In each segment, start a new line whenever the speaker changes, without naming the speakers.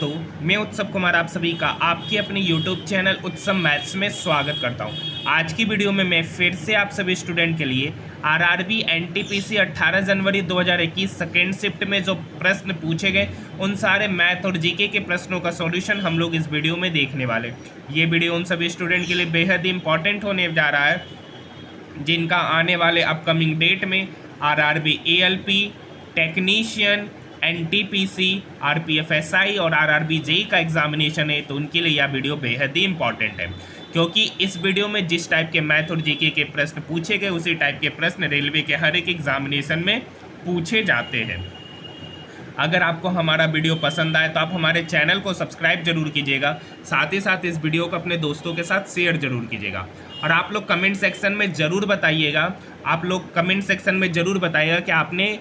तो मैं उत्सव कुमार आप सभी का आपके अपने YouTube चैनल उत्सव मैथ्स में स्वागत करता हूं। आज की वीडियो में मैं फिर से आप सभी स्टूडेंट के लिए आरआरबी एनटीपीसी 18 जनवरी 2021 सेकेंड शिफ्ट में जो प्रश्न पूछे गए उन सारे मैथ और जीके के प्रश्नों का सॉल्यूशन हम लोग इस वीडियो में देखने वाले। ये वीडियो उन सभी स्टूडेंट के लिए बेहद ही इंपॉर्टेंट होने जा रहा है जिनका आने वाले अपकमिंग डेट में आरआरबी एएलपी, टेक्नीशियन, एनटीपीसी, आरपीएफएसआई और आरआरबी जेई का एग्जामिनेशन है। तो उनके लिए यह वीडियो बेहद ही इंपॉर्टेंट है क्योंकि इस वीडियो में जिस टाइप के मैथ और जीके के प्रश्न पूछे गए उसी टाइप के प्रश्न रेलवे के हर एक एग्जामिनेशन में पूछे जाते हैं। अगर आपको हमारा वीडियो पसंद आए तो आप हमारे चैनल को सब्सक्राइब जरूर कीजिएगा, साथ ही साथ इस वीडियो को अपने दोस्तों के साथ शेयर जरूर कीजिएगा। और आप लोग कमेंट सेक्शन में ज़रूर बताइएगा कि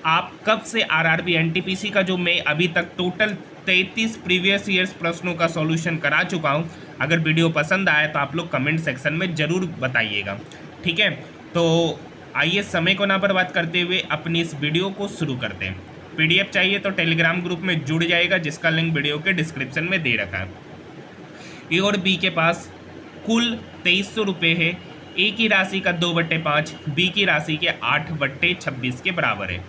आप कब से आरआरबी एनटीपीसी का जो मैं अभी तक टोटल 33 प्रीवियस ईयर्स प्रश्नों का सॉल्यूशन करा चुका हूं। अगर वीडियो पसंद आए तो आप लोग कमेंट सेक्शन में ज़रूर बताइएगा, ठीक है। तो आइए समय को ना बर्बाद करते हुए अपनी इस वीडियो को शुरू करते हैं। पीडीएफ चाहिए तो टेलीग्राम ग्रुप में जुड़ जाएगा जिसका लिंक वीडियो के डिस्क्रिप्शन में दे रखा है। ए और बी के पास कुल 2300 रुपये है। ए की राशि का 2/5 बी की राशि के 8/26 के बराबर है।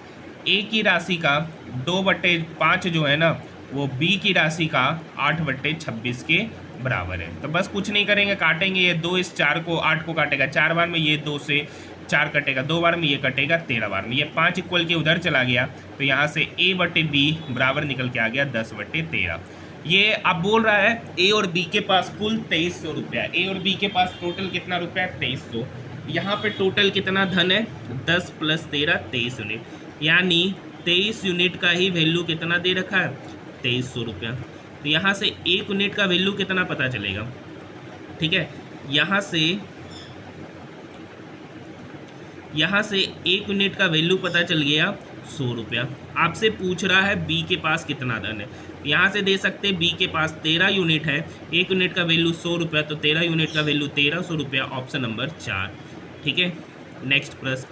ए की राशि का 2/5 जो है ना वो बी की राशि का 8/26 के बराबर है। तो बस कुछ नहीं करेंगे, काटेंगे। ये 2 इस 4 को 8 को काटेगा 4 बार में, ये 2 से 4 कटेगा 2 बार में, ये कटेगा 13 बार में। ये 5 इक्वल के उधर चला गया तो यहाँ से A/B बराबर निकल के आ गया 10/13। ये अब बोल रहा है ए और बी के पास कुल 2300 रुपया। ए और बी के पास टोटल कितना रुपया है? 2300। यहाँ पे टोटल कितना धन है? 10 + 13 23 यूनिट, यानी 23 यूनिट का ही वैल्यू कितना दे रखा है? 2300 रुपया। तो यहाँ से 1 यूनिट का वैल्यू कितना पता चलेगा, ठीक है। यहाँ से 1 यूनिट का वैल्यू पता चल गया 100 रुपया। आपसे पूछ रहा है बी के पास कितना धन है। यहाँ से दे सकते बी के पास 13 यूनिट है, 1 यूनिट का वैल्यू 100 रुपया, तो 13 यूनिट का वैल्यू 1300 रुपया, ऑप्शन नंबर 4, ठीक है। नेक्स्ट प्रश्न,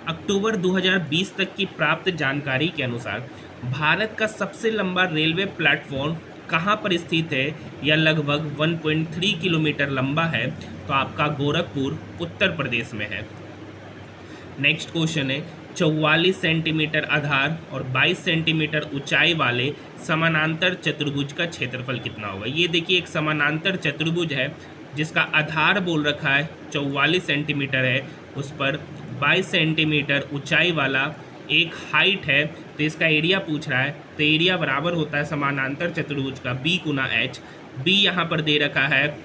अक्टूबर 2020 तक की प्राप्त जानकारी के अनुसार भारत का सबसे लंबा रेलवे प्लेटफॉर्म कहाँ पर स्थित है? यह लगभग 1.3 किलोमीटर लंबा है। तो आपका गोरखपुर उत्तर प्रदेश में है। नेक्स्ट क्वेश्चन है, 44 सेंटीमीटर आधार और 22 सेंटीमीटर ऊंचाई वाले समानांतर चतुर्भुज का क्षेत्रफल कितना होगा? ये देखिए एक समानांतर चतुर्भुज है जिसका आधार बोल रखा है 44 सेंटीमीटर है, उस पर 22 सेंटीमीटर ऊंचाई वाला एक हाइट है, तो इसका एरिया पूछ रहा है। तो एरिया बराबर होता है समानांतर चतुर्भुज का B गुना H। B यहाँ पर दे रखा है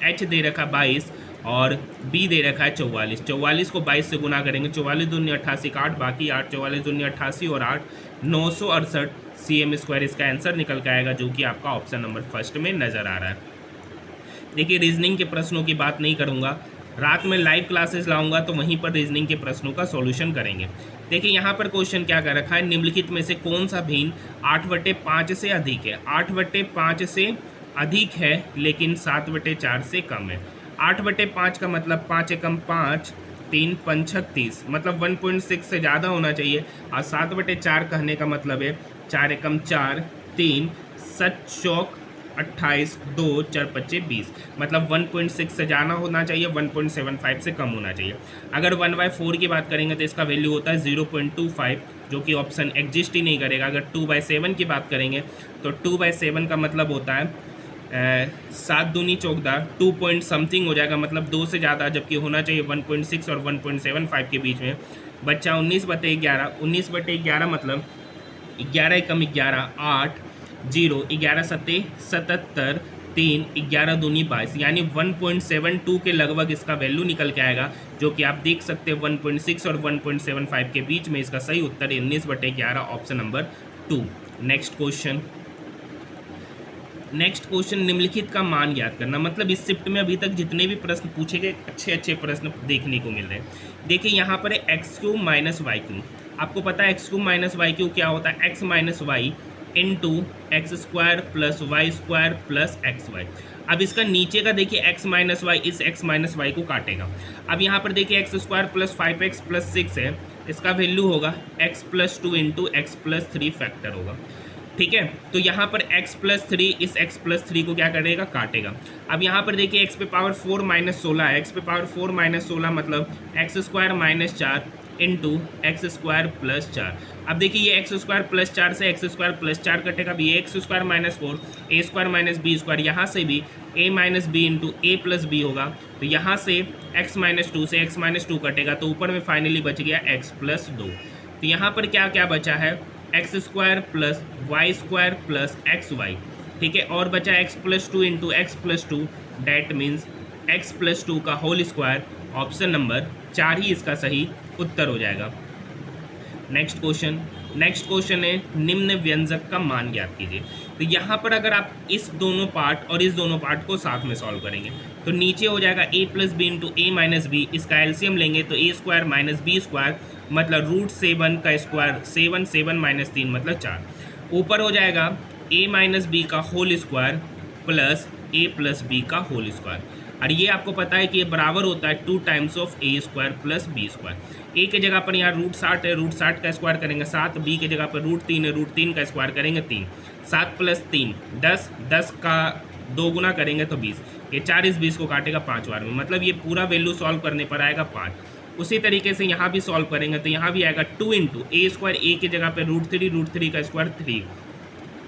H दे रखा 22 और B दे रखा है 44। 44 को 22 से गुना करेंगे, 44 दूनी 88 का 8, बाकी 8, 44 दूनी 88 और 8 968 cm²। इसका आंसर निकल के आएगा जो कि आपका ऑप्शन नंबर फर्स्ट में नज़र आ रहा है। देखिए रीजनिंग के प्रश्नों की बात नहीं करूँगा, रात में लाइव क्लासेस लाऊंगा तो वहीं पर रीजनिंग के प्रश्नों का सॉल्यूशन करेंगे। देखिए यहाँ पर क्वेश्चन क्या कर रखा है, निम्नलिखित में से कौन सा भिन्न 8/5 से अधिक है? 8/5 से अधिक है लेकिन 7/4 से कम है। 8/5 का मतलब 5 एकम 5, 3 पंच 36, मतलब 1.6 से ज़्यादा होना चाहिए। और 7/4 कहने का मतलब है 4 एकम 4, 3 7 चौक 28, 2 4 25 20, मतलब 1.6 से ज़्यादा होना चाहिए, 1.75 से कम होना चाहिए। अगर 1/4 की बात करेंगे तो इसका वैल्यू होता है 0.25, जो कि ऑप्शन एग्जिस्ट ही नहीं करेगा। अगर 2/7 की बात करेंगे तो 2/7 का मतलब होता है 7 दूनी 14, 2 पॉइंट समथिंग हो जाएगा, मतलब 2 से ज़्यादा, जबकि होना चाहिए 1.6 और 1.75 के बीच में। बच्चा 19/11, 19/11 मतलब 11 एकम 11, 8 0, 11 सत्ते 77, 3 11 दूनी 22, यानी 1.72 के लगभग इसका वैल्यू निकल के आएगा, जो कि आप देख सकते हैं 1.6 और 1.75 के बीच में। इसका सही उत्तर 19/11, ऑप्शन नंबर 2। नेक्स्ट क्वेश्चन, निम्नलिखित का मान ज्ञात करना। मतलब इस शिफ्ट में अभी तक जितने भी प्रश्न पूछे गए अच्छे प्रश्न देखने को मिल रहे हैं। देखिए यहाँ पर है x³ - y³। आपको पता है x³ - y³ क्या होता है? x - y into x² + y² + xy। अब इसका नीचे का देखिए x - y इस x - y को काटेगा। अब यहाँ पर देखिए x² + 5x + 6 है, इसका वैल्यू होगा x + 2 × x + 3 फैक्टर होगा। ठीक है। तो यहाँ पर x+3 इस x+3 को क्या करेगा, काटेगा। अब यहाँ पर देखिए x पे पावर 4 माइनस 16 है, x पे पावर 4 माइनस 16 मतलब x² minus 4 into x² plus 4। अब देखिए ये x² प्लस 4 से x² प्लस 4 कटेगा, अब ये x² minus 4 a² minus b², यहाँ से भी a minus b into a plus b होगा। तो यहाँ से x माइनस 2 से x माइनस 2 कटेगा, तो ऊपर में फाइनली बच गया x+2। तो यहाँ पर क्या क्या बचा है, x² plus y² plus xy, ठीक है, और बचा x+2 into x+2, that means x+2 का होल स्क्वायर। ऑप्शन नंबर 4 ही इसका सही उत्तर हो जाएगा। नेक्स्ट क्वेश्चन है निम्न व्यंजक का मान ज्ञात कीजिए। तो यहाँ पर अगर आप इस दोनों पार्ट और इस दोनों पार्ट को साथ में सॉल्व करेंगे तो नीचे हो जाएगा a plus b into a minus b, इसका एलसीएम लेंगे तो a² माइनस b² मतलब √7 का स्क्वायर, 7 माइनस 3 मतलब 4। ऊपर हो जाएगा a माइनस बी का whole square plus a plus b का होल स्क्वायर, और ये आपको पता है कि ये बराबर होता है 2 times of a² plus b²। a के जगह पर यहाँ √60 है, √60 का स्क्वायर करेंगे 7, b के जगह पर √3 है, √3 का स्क्वायर करेंगे 3, 7 प्लस 3 10, 10 का 2 गुना करेंगे तो 20, ये 4 इस 20 को काटेगा 5 बार में, मतलब ये पूरा वैल्यू सॉल्व करने पर आएगा 5। उसी तरीके से यहाँ भी सॉल्व करेंगे तो यहाँ भी आएगा 2 इंटू a², a के जगह पर √3 का स्क्वायर 3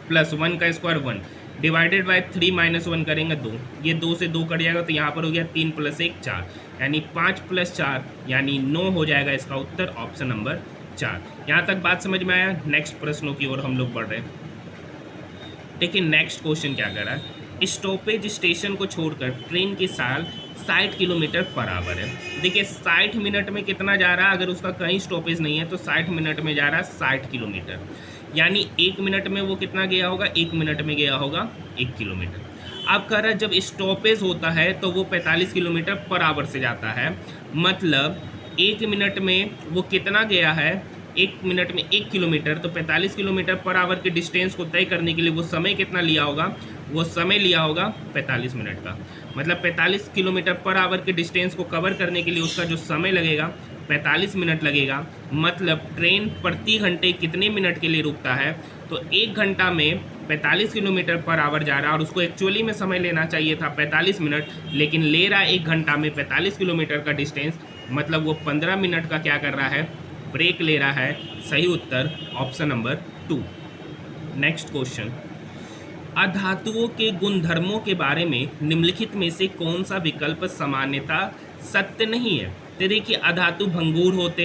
प्लस 1 का स्क्वायर 1 डिवाइडेड बाय 3 माइनस 1 करेंगे 2, ये 2 से 2 कट जाएगा तो यहाँ पर हो गया 3 प्लस 1 4, यानी 5 प्लस 4 यानी 9 हो जाएगा इसका उत्तर, ऑप्शन नंबर 4। यहाँ तक बात समझ में आया। नेक्स्ट प्रश्नों की ओर हम लोग बढ़ रहे हैं। देखिए नेक्स्ट क्वेश्चन क्या कर रहा है, स्टॉपेज स्टेशन को छोड़कर ट्रेन की साल 60 किलोमीटर बराबर है। देखिए 60 मिनट में कितना जा रहा है, अगर उसका कहीं स्टॉपेज नहीं है तो 60 मिनट में जा रहा है 60 किलोमीटर, यानी 1 मिनट में वो कितना गया होगा, 1 मिनट में गया होगा 1 किलोमीटर। अब कह रहा है जब स्टॉपेज होता है तो वो 45 किलोमीटर पर आवर से जाता है, मतलब 1 मिनट में वो कितना गया है, 1 मिनट में 1 किलोमीटर, तो 45 किलोमीटर पर आवर के डिस्टेंस को तय करने के लिए वो समय कितना लिया होगा, वो समय लिया होगा 45 मिनट का, मतलब 45 किलोमीटर पर आवर के डिस्टेंस को कवर करने के लिए उसका जो समय लगेगा 45 मिनट लगेगा। मतलब ट्रेन प्रति घंटे कितने मिनट के लिए रुकता है, तो 1 घंटा में 45 किलोमीटर पर आवर जा रहा है और उसको एक्चुअली में समय लेना चाहिए था 45 मिनट, लेकिन ले रहा है 1 घंटा में 45 किलोमीटर का डिस्टेंस, मतलब वो 15 मिनट का क्या कर रहा है, ब्रेक ले रहा है। सही उत्तर ऑप्शन नंबर 2। नेक्स्ट क्वेश्चन, अधातुओं के गुणधर्मों के बारे में निम्नलिखित में से कौन सा विकल्प सामान्यता सत्य नहीं है। तो देखिए अधातु भंगुर होते,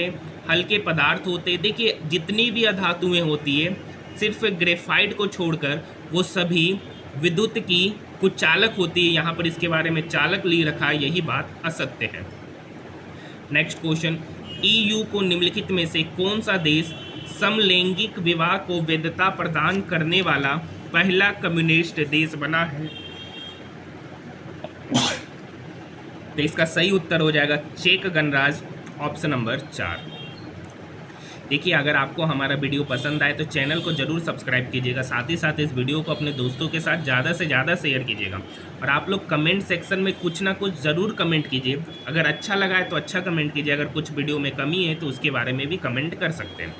हल्के पदार्थ होते, देखिए जितनी भी अधातुएं होती है सिर्फ ग्रेफाइट को छोड़कर वो सभी विद्युत की कुछ चालक होती है, यहाँ पर इसके बारे में चालक ली रखा है, यही बात असत्य है। नेक्स्ट क्वेश्चन, EU को निम्नलिखित में से कौन सा देश समलैंगिक विवाह को वैधता प्रदान करने वाला पहला कम्युनिस्ट देश बना है। तो इसका सही उत्तर हो जाएगा चेक गणराज्य, ऑप्शन नंबर 4। देखिए अगर आपको हमारा वीडियो पसंद आए तो चैनल को जरूर सब्सक्राइब कीजिएगा, साथ ही साथ इस वीडियो को अपने दोस्तों के साथ ज़्यादा से ज़्यादा शेयर कीजिएगा, और आप लोग कमेंट सेक्शन में कुछ ना कुछ ज़रूर कमेंट कीजिए। अगर अच्छा लगा है तो अच्छा कमेंट कीजिए, अगर कुछ वीडियो में कमी है तो उसके बारे में भी कमेंट कर सकते हैं।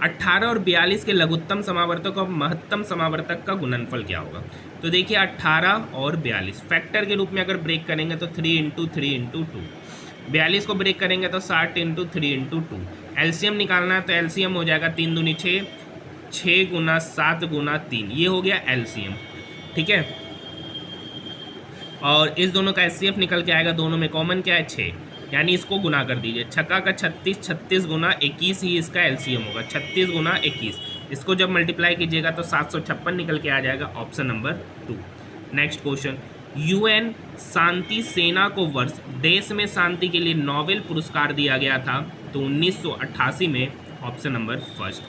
18 और 42 के लघुत्तम समावर्तक और महत्तम समावर्तक का गुणनफल क्या होगा। तो देखिए 18 और 42 फैक्टर के रूप में अगर ब्रेक करेंगे तो 3 × 3 × 2, 42 को ब्रेक करेंगे तो 60 × 3 × 2। एलसीएम निकालना है तो एलसीएम हो जाएगा 3 दूनी 6, 6 × 7 × 3, ये हो गया एलसीएम, ठीक है। और इस दोनों का एचसीएफ निकल के आएगा, दोनों में कॉमन क्या है 6, यानी इसको गुना कर दीजिए, छक्का का 36, 36 × 21 ही इसका एलसीएम होगा, 36 × 21, इसको जब मल्टीप्लाई कीजिएगा तो 756 निकल के आ जाएगा, option number 2। Next question, UN शांति सेना को वर्ष देश में शांति के लिए नोबेल पुरस्कार दिया गया था, तो 1988 में, ऑप्शन नंबर 1।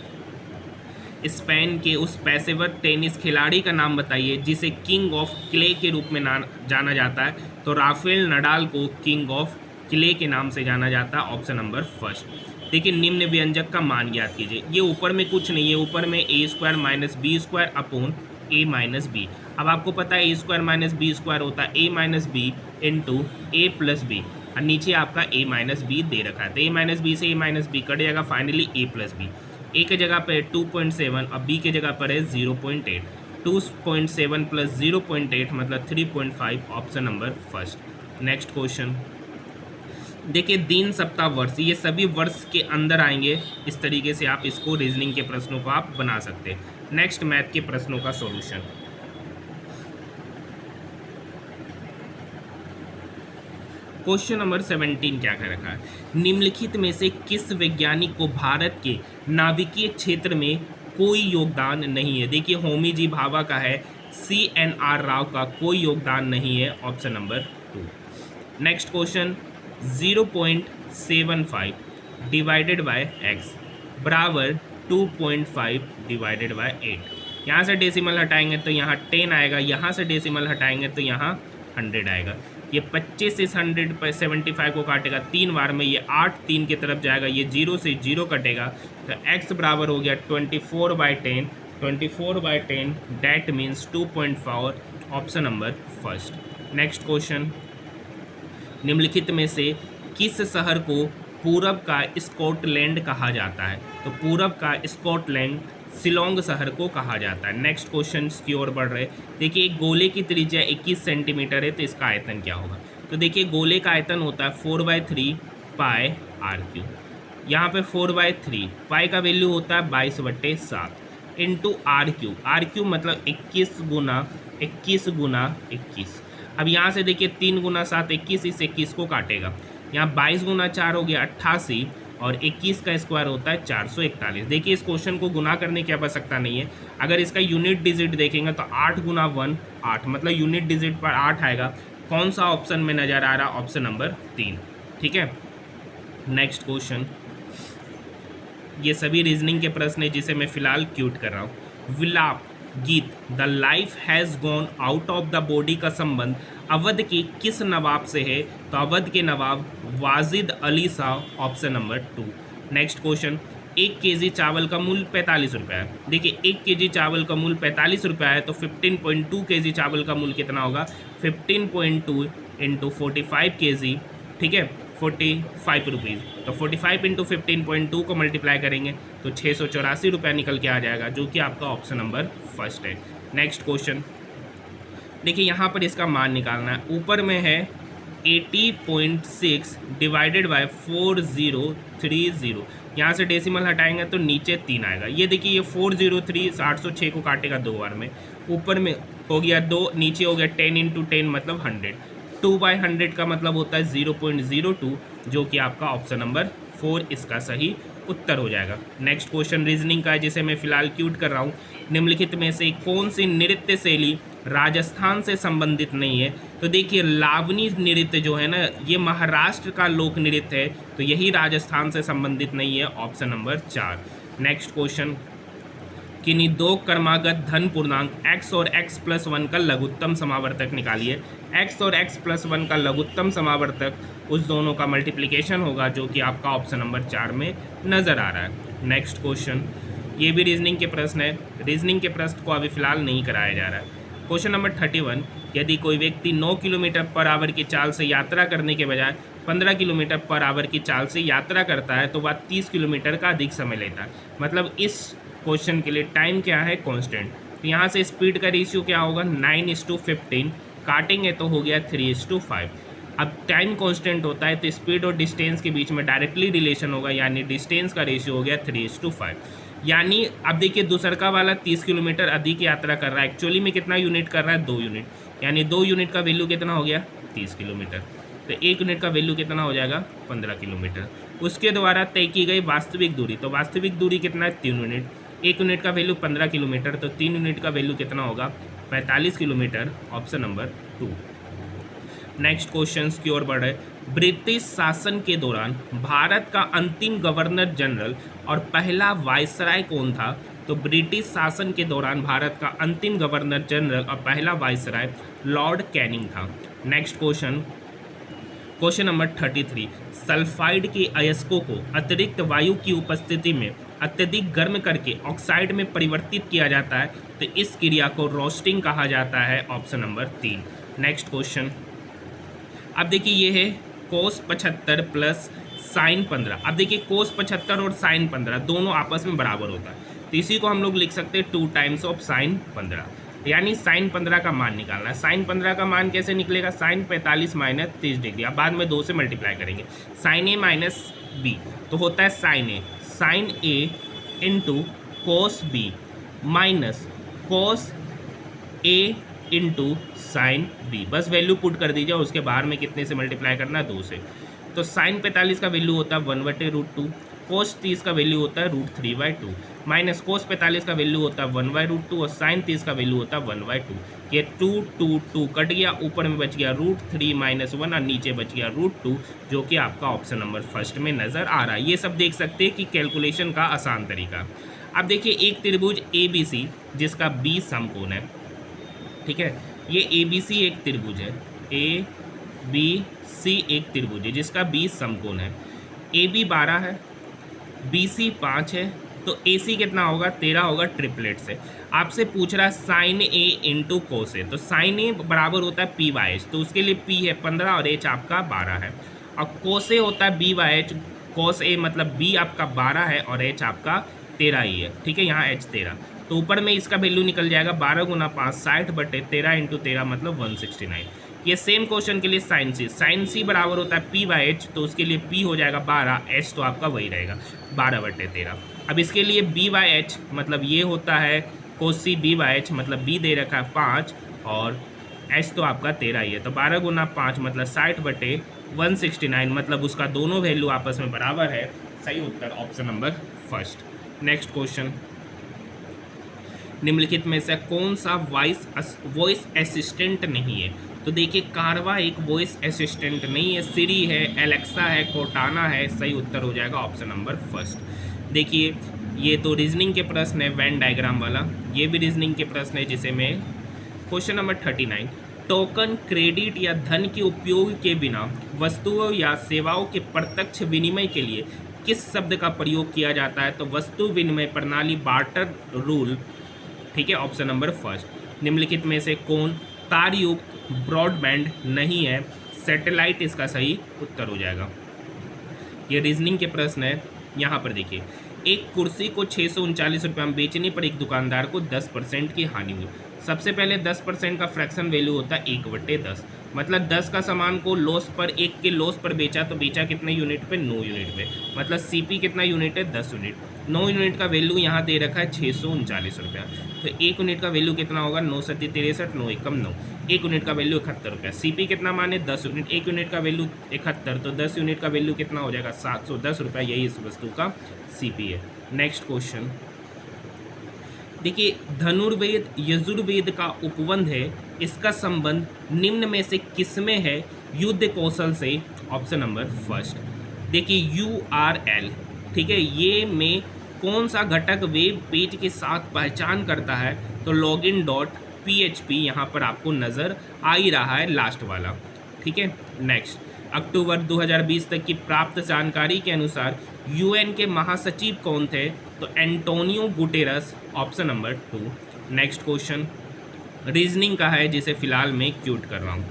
स्पेन के उस पेशेवर टेनिस खिलाड़ी का नाम बताइए जिसे किंग ऑफ क्ले के रूप में जाना जाता है, तो राफेल नडाल को किंग ऑफ क्ले के नाम से जाना जाता है, ऑप्शन नंबर 1। देखिए निम्न व्यंजक का मान ज्ञात कीजिए। ये ऊपर में कुछ नहीं है, ऊपर में a² - b² upon a - b। अब आपको पता है a² - b² होता है a - b into a + b, और नीचे आपका a - b दे रखा है, तो a - b से a - b कट जाएगा, फाइनली a + b। ए के जगह पर 2.7 और बी के जगह पर है 0.8। 2.7 प्लस 0.8 मतलब 3.5, option number first. Next question देखिए, दिन सप्ताह वर्ष ये सभी वर्ष के अंदर आएंगे। इस तरीके से आप इसको रीजनिंग के प्रश्नों को आप बना सकते हैं। नेक्स्ट मैथ के प्रश्नों का सॉल्यूशन। क्वेश्चन नंबर 17 क्या कह रखा है, निम्नलिखित में से किस वैज्ञानिक को भारत के नाभिकीय क्षेत्र में कोई योगदान नहीं है। देखिए, होमी जी भाभा का है, CNR राव का कोई योगदान नहीं है, option number 2। Next question 0.75 divided by x बराबर 2.5 डिवाइडेड बाय 8। यहाँ से डेसिमल हटाएंगे तो यहाँ 10 आएगा, यहाँ से डेसिमल हटाएंगे तो यहाँ 100 आएगा। ये 25 इस 100 पर 75 को काटेगा 3 बार में, ये 8 3 की तरफ जाएगा, ये 0 से 0 कटेगा तो x बराबर हो गया 24/10। 24/10 that means 2.4, option number first. Next question, निम्नलिखित में से किस शहर को पूरब का स्कॉटलैंड कहा जाता है। तो पूरब का स्कॉटलैंड शिलोंग शहर को कहा जाता है। नेक्स्ट क्वेश्चन की ओर बढ़ रहे। देखिए, एक गोले की त्रिज्या 21 सेंटीमीटर है तो इसका आयतन क्या होगा। तो देखिए, गोले का आयतन होता है 4/3 पाई r3। यहाँ पे 4/3 पाई का वैल्यू होता है 22/7 इंटू r3। r3 मतलब 21 गुना 21 गुना 21। अब यहाँ से देखिए 3 गुना 7 21, इस 21 को काटेगा, यहाँ 22 गुना 4 हो गया 88 और 21 का स्क्वायर होता है 441। देखिए, इस क्वेश्चन को गुना करने की आवश्यकता नहीं है। अगर इसका यूनिट डिजिट देखेंगे तो 8 गुना 1 8, मतलब यूनिट डिजिट पर 8 आएगा। कौन सा ऑप्शन में नज़र आ रहा, ऑप्शन नंबर 3। ठीक है। नेक्स्ट क्वेश्चन, ये सभी रीजनिंग के प्रश्न है जिसे मैं फिलहाल क्यूट कर रहा हूँ। विलाप गीत the life has gone out of the body का संबंध अवध के किस नवाब से है। तो अवध के नवाब Wajid Ali Shah, option number 2। Next question, 1 kg चावल का मूल्य 45 रुपये है। देखिए, 1 kg चावल का मूल्य 45 रुपये है तो 15.2 kg चावल का मूल्य कितना होगा, 15.2 इंटू 45 kg, ठीक है, 45 रुपीज़। तो 45 इंटू 15.2 को मल्टीप्लाई करेंगे तो 684 रुपया निकल के आ जाएगा, जो कि आपका ऑप्शन नंबर फर्स्ट है। नेक्स्ट क्वेश्चन देखिए, यहाँ पर इसका मान निकालना है। ऊपर में है 80.6 डिवाइडेड बाय 4030। यहाँ से डेसिमल हटाएंगे तो नीचे 3 आएगा। ये देखिए, ये 403 806 को काटेगा 2 बार में। ऊपर में हो गया 2, नीचे हो गया 10 इंटू 10 मतलब 100। 2/100 का मतलब होता है 0.02, जो कि आपका ऑप्शन नंबर 4 इसका सही उत्तर हो जाएगा। नेक्स्ट क्वेश्चन रीजनिंग का है जिसे मैं फिलहाल क्यूट कर रहा हूँ। निम्नलिखित में से कौन सी नृत्य शैली राजस्थान से संबंधित नहीं है। तो देखिए, लावनी नृत्य जो है ना, ये महाराष्ट्र का लोक नृत्य है, तो यही राजस्थान से संबंधित नहीं है, ऑप्शन नंबर 4। नेक्स्ट क्वेश्चन, किन्हीं दो क्रमागत धन पूर्णांक x और x+1 का लघुत्तम समावर्तक निकालिए। x और x+1 का लघुत्तम समावर्तक उस दोनों का मल्टीप्लिकेशन होगा, जो कि आपका ऑप्शन नंबर 4 में नज़र आ रहा है। नेक्स्ट क्वेश्चन, ये भी रीजनिंग के प्रश्न है। रीजनिंग के प्रश्न को अभी फिलहाल नहीं कराया जा रहा है। क्वेश्चन नंबर 31, यदि कोई व्यक्ति 9 किलोमीटर पर आवर की चाल से यात्रा करने के बजाय 15 किलोमीटर पर आवर की चाल से यात्रा करता है तो वह 30 किलोमीटर का अधिक समय लेता है। मतलब इस क्वेश्चन के लिए टाइम क्या है, कांस्टेंट। तो यहाँ से स्पीड का रेशियो क्या होगा, 9:15, काटेंगे तो हो गया 3:5। अब टाइम कांस्टेंट होता है तो स्पीड और डिस्टेंस के बीच में डायरेक्टली रिलेशन होगा, यानी डिस्टेंस का रेशियो हो गया 3:5। यानी अब देखिए, दूसरका वाला 30 किलोमीटर अधिक यात्रा कर रहा है, एक्चुअली में कितना यूनिट कर रहा है, 2 यूनिट, यानी 2 यूनिट का वैल्यू कितना हो गया, 30 किलोमीटर। तो 1 यूनिट का वैल्यू कितना हो जाएगा, 15 किलोमीटर। उसके द्वारा तय की गई वास्तविक दूरी, तो वास्तविक दूरी कितना है, 3 यूनिट। 1 यूनिट का वैल्यू 15 किलोमीटर, तो 3 यूनिट का वैल्यू कितना होगा, 45 kilometre, option number 2। Next question की ओर बढ़े। ब्रिटिश शासन के दौरान भारत का अंतिम गवर्नर जनरल और पहला वायसराय कौन था। तो ब्रिटिश शासन के दौरान भारत का अंतिम गवर्नर जनरल और पहला वायसराय लॉर्ड कैनिंग था। Next question, question number 33, sulphide के अयस्कों को अतिरिक्त वायु की उपस्थिति में अत्यधिक गर्म करके ऑक्साइड में परिवर्तित किया जाता है, तो इस क्रिया को रोस्टिंग कहा जाता है, ऑप्शन नंबर 3। नेक्स्ट क्वेश्चन, अब देखिए, ये है cos 75 प्लस साइन 15। अब देखिए कोस 75 और साइन 15 दोनों आपस में बराबर होता है, तो इसी को हम लोग लिख सकते हैं 2 टाइम्स ऑफ साइन 15, यानी साइन 15 का मान निकालना है। साइन 15 का मान कैसे निकलेगा, साइन 45 माइनस 30 डिग्री, अब बाद में 2 से मल्टीप्लाई करेंगे, साइन ए माइनस बी तो होता है sine A into cos B minus cos A into sine B, बस वैल्यू पुट कर दीजिए, उसके बाहर में कितने से मल्टीप्लाई करना है, 2 से। तो साइन 45 का वैल्यू होता है 1/√2, कोस 30 का वैल्यू होता है √3/2 माइनस कोस 45 का वैल्यू होता है 1/√2 और साइन 30 का वैल्यू होता है 1/2। ये 2 कट गया, ऊपर में बच गया √3 - 1 और नीचे बच गया √2, जो कि आपका ऑप्शन नंबर फर्स्ट में नज़र आ रहा है। ये सब देख सकते हैं कि कैलकुलेशन का आसान तरीका। अब देखिए एक त्रिभुज ABC जिसका B समकोण है, ठीक है, ये ABC एक त्रिभुज है, ABC एक त्रिभुज है जिसका 20 समकोण है, AB 12 है, BC 5 है, तो AC कितना होगा, 13 होगा ट्रिपलेट से। आपसे पूछ रहा है sine A into cos A, तो साइन A बराबर होता है P/H, तो उसके लिए P है 15 और H आपका 12 है, और कोस A होता है B/H, कोस A मतलब B आपका 12 है और H आपका 13 ही है, ठीक है, यहाँ H 13, तो ऊपर में इसका वैल्यू निकल जाएगा 12 × 5 60/13 × 13 मतलब 169। ये सेम क्वेश्चन के लिए साइन सी बराबर होता है P/H, तो उसके लिए P हो जाएगा 12, H तो आपका वही रहेगा 12/13। अब इसके लिए B/H मतलब ये होता है कोस C, B/H मतलब B दे रखा है 5 और H तो आपका 13 ही है, तो 12 × 5 मतलब 60/169 मतलब उसका दोनों वैल्यू आपस में बराबर है। सही उत्तर option number first. Next question, निम्नलिखित में से कौन सा वॉइस असिस्टेंट नहीं है, तो देखिए कारवा एक वॉइस असिस्टेंट नहीं है, सिरी है, एलेक्सा है, कोर्टाना है, सही उत्तर हो जाएगा ऑप्शन नंबर फर्स्ट। देखिए ये तो रीजनिंग के प्रश्न है, वेन डायग्राम वाला, ये भी रीजनिंग के प्रश्न है, जिसे मैं क्वेश्चन नंबर 39, टोकन क्रेडिट या धन के उपयोग के बिना वस्तुओं या सेवाओं के प्रत्यक्ष विनिमय के लिए किस शब्द का प्रयोग किया जाता है, तो वस्तु विनिमय प्रणाली, बार्टर रूल, ठीक है, ऑप्शन नंबर फर्स्ट। निम्नलिखित में से कौन तारयुक्त ब्रॉडबैंड नहीं है, सैटेलाइट इसका सही उत्तर हो जाएगा। ये रीजनिंग के प्रश्न है। यहाँ पर देखिए एक कुर्सी को 639 रुपये में बेचने पर एक दुकानदार को 10% की हानि हुई। सबसे पहले 10% का फ्रैक्शन वैल्यू होता है 1/10, मतलब 10 का सामान को लॉस पर, 1 के लॉस पर बेचा, तो बेचा कितने यूनिट पे, 9 यूनिट पे, मतलब CP कितना यूनिट है, 10 यूनिट। 9 यूनिट का वैल्यू यहाँ दे रखा है 639 रुपया, तो 1 यूनिट का वैल्यू कितना होगा, 9 × 7 = 63, 9 × 1 = 9, 1 यूनिट का वैल्यू 71 रुपया। CP कितना माने, 10 यूनिट, 1 यूनिट का वैल्यू 71, तो 10 यूनिट का वैल्यू कितना हो जाएगा, 710 रुपया, यही इस वस्तु का CP है। नेक्स्ट क्वेश्चन देखिए, धनुर्वेद यजुर्वेद का उपबंध है, इसका संबंध निम्न में से किसमें है, युद्ध कौशल से, ऑप्शन नंबर फर्स्ट। देखिए URL, ठीक है, ये में कौन सा घटक वेब पेज के साथ पहचान करता है, तो login.php यहाँ पर आपको नज़र आ ही रहा है, लास्ट वाला, ठीक है। नेक्स्ट, अक्टूबर 2020 तक की प्राप्त जानकारी के अनुसार UN के महासचिव कौन थे, तो Antonio Guterres, option number 2। Next question reasoning का है, जिसे फिलहाल मैं क्यूट कर रहा हूँ।